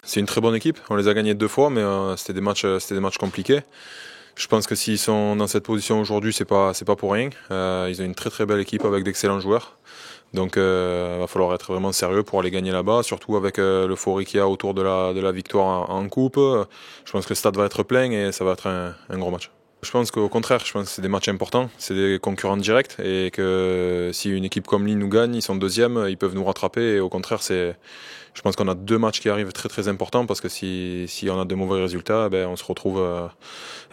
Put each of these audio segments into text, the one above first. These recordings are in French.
C'est une très bonne équipe, on les a gagnés 2 fois, mais c'était des matchs compliqués. Je pense que s'ils sont dans cette position aujourd'hui, c'est pas pour rien. Ils ont une très très belle équipe avec d'excellents joueurs. Donc il va falloir être vraiment sérieux pour aller gagner là-bas, surtout avec l'euphorie qu'il y a autour de la victoire en coupe. Je pense que le stade va être plein et ça va être un gros match. Je pense qu'au contraire, je pense que c'est des matchs importants, c'est des concurrents directs et que si une équipe comme Lille nous gagne, ils sont deuxième, ils peuvent nous rattraper et au contraire, je pense qu'on a 2 matchs qui arrivent très très importants parce que si on a de mauvais résultats, on se retrouve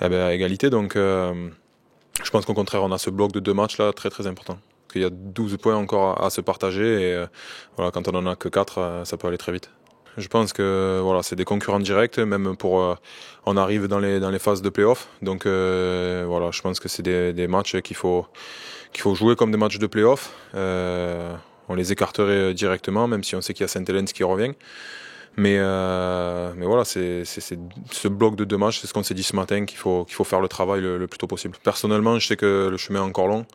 à égalité. Donc je pense qu'au contraire, on a ce bloc de 2 matchs là très très important. Il y a 12 points encore à se partager et voilà, quand on en a que 4, ça peut aller très vite. Je pense que voilà, c'est des concurrents directs, même on arrive dans les phases de play-off. Donc voilà, je pense que c'est des matchs qu'il faut jouer comme des matchs de play-off. On les écarterait directement, même si on sait qu'il y a Saint-Helens qui revient. Mais voilà, c'est ce bloc de 2 matchs, c'est ce qu'on s'est dit ce matin, qu'il faut faire le travail le plus tôt possible. Personnellement, je sais que le chemin est encore long.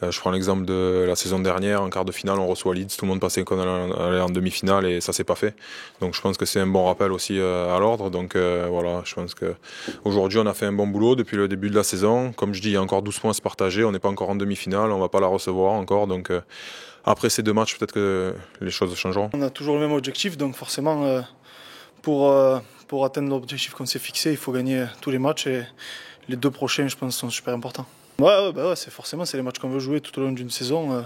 Je prends l'exemple de la saison dernière, en quart de finale, on reçoit Leeds, tout le monde pensait qu'on allait en demi-finale et ça s'est pas fait. Donc je pense que c'est un bon rappel aussi à l'ordre. Donc voilà, je pense que aujourd'hui on a fait un bon boulot depuis le début de la saison. Comme je dis, il y a encore 12 points à se partager, on n'est pas encore en demi-finale, on va pas la recevoir encore. Donc après ces 2 matchs, peut-être que les choses changeront. On a toujours le même objectif, donc forcément pour atteindre l'objectif qu'on s'est fixé, il faut gagner tous les matchs et les 2 prochains, je pense, sont super importants. Ouais, c'est les matchs qu'on veut jouer tout au long d'une saison.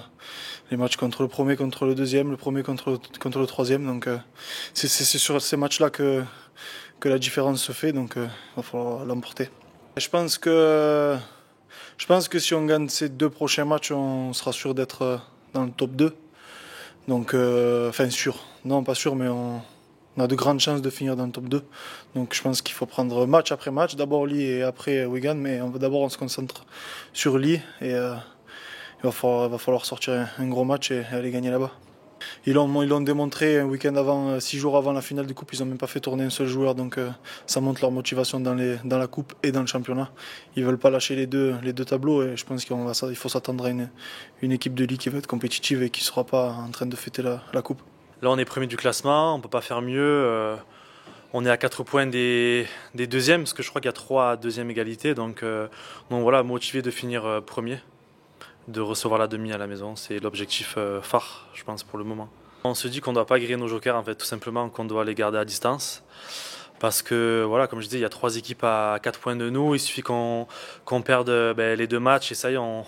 Les matchs contre le premier, contre le deuxième, le premier contre le troisième. Donc c'est sur ces matchs-là que la différence se fait, donc il va falloir l'emporter. Je pense que si on gagne ces 2 prochains matchs, on sera sûr d'être dans le top 2. Donc, enfin sûr, non pas sûr, mais on a de grandes chances de finir dans le top 2. Donc je pense qu'il faut prendre match après match, d'abord Lille et après Wigan, mais d'abord on se concentre sur Lille et il va falloir sortir un gros match et aller gagner là-bas. Ils l'ont démontré un week-end avant, 6 jours avant la finale de coupe, ils n'ont même pas fait tourner un seul joueur, donc ça montre leur motivation dans la coupe et dans le championnat. Ils ne veulent pas lâcher les deux tableaux et je pense qu'il faut s'attendre à une équipe de Lille qui va être compétitive et qui ne sera pas en train de fêter la coupe. Là on est premier du classement, on ne peut pas faire mieux. On est à 4 points des deuxièmes, parce que je crois qu'il y a 3 deuxièmes égalités. Donc voilà, motivé de finir premier, de recevoir la demi à la maison. C'est l'objectif phare, je pense, pour le moment. On se dit qu'on ne doit pas griller nos jokers, en fait, tout simplement qu'on doit les garder à distance. Parce que, voilà, comme je disais, il y a 3 équipes à 4 points de nous. Il suffit qu'on perde les 2 matchs et ça y est,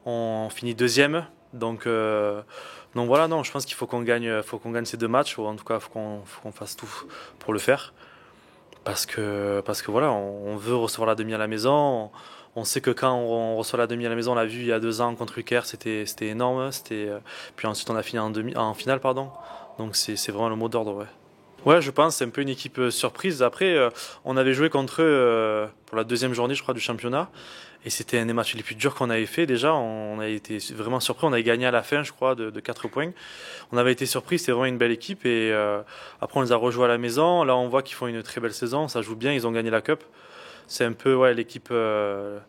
on finit deuxième. Donc voilà, non, je pense qu'il faut qu'on gagne ces 2 matchs, ou en tout cas, il faut qu'on fasse tout pour le faire. Parce que voilà, on veut recevoir la demi à la maison. On sait que quand on reçoit la demi à la maison, on l'a vu il y a 2 ans contre UKR, c'était énorme. Puis ensuite, on a fini en finale, pardon. Donc c'est vraiment le mot d'ordre, ouais. Ouais, je pense, c'est un peu une équipe surprise. Après, on avait joué contre eux pour la 2e journée, je crois, du championnat. Et c'était un des matchs les plus durs qu'on avait fait. Déjà, on a été vraiment surpris. On avait gagné à la fin, je crois, de 4 points. On avait été surpris, c'était vraiment une belle équipe. Et après, on les a rejoués à la maison. Là, on voit qu'ils font une très belle saison. Ça joue bien, ils ont gagné la Cup. C'est un peu l'équipe, je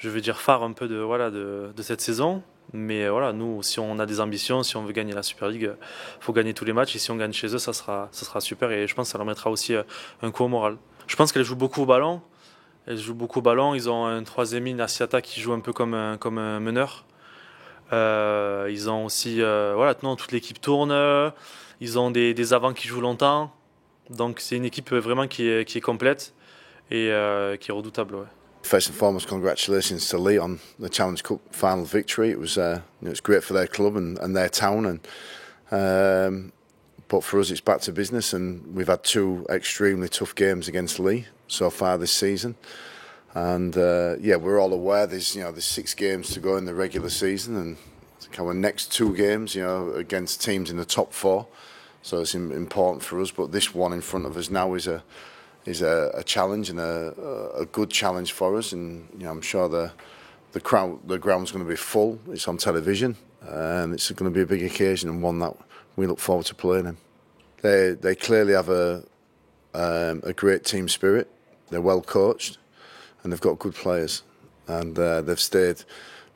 veux dire, phare un peu de cette saison. Mais voilà, nous, si on a des ambitions, si on veut gagner la Super League, il faut gagner tous les matchs. Et si on gagne chez eux, ça sera super. Et je pense que ça leur mettra aussi un coup au moral. Je pense qu'elles jouent beaucoup au ballon. Ils ont un 3e ligne, Asiata, qui joue un peu comme un meneur. Ils ont aussi, maintenant, toute l'équipe tourne. Ils ont des avants qui jouent longtemps. Donc c'est une équipe vraiment qui est complète et qui est redoutable. Ouais. First and foremost, congratulations to Lee on the Challenge Cup final victory. It was great for their club and their town, but for us, it's back to business. And we've had 2 extremely tough games against Lee so far this season. And we're all aware there's 6 games to go in the regular season, and our next 2 games, against teams in the top 4. So it's important for us. But this one in front of us now is a challenge and a good challenge for us, and I'm sure the ground's going to be full. It's on television, and it's going to be a big occasion and one that we look forward to playing in. They clearly have a great team spirit. They're well coached, and they've got good players, and they've stayed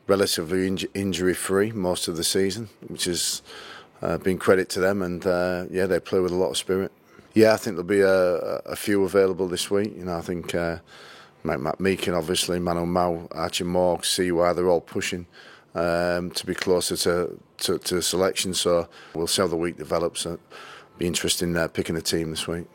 relatively injury free most of the season, which has been credit to them. And they play with a lot of spirit. Yeah, I think there'll be a few available this week. You know, I think Matt Meakin, obviously, Manu Mao, Archie Morg, CY, they're all pushing to be closer to selection. So we'll see how the week develops. It'll be interesting picking a team this week.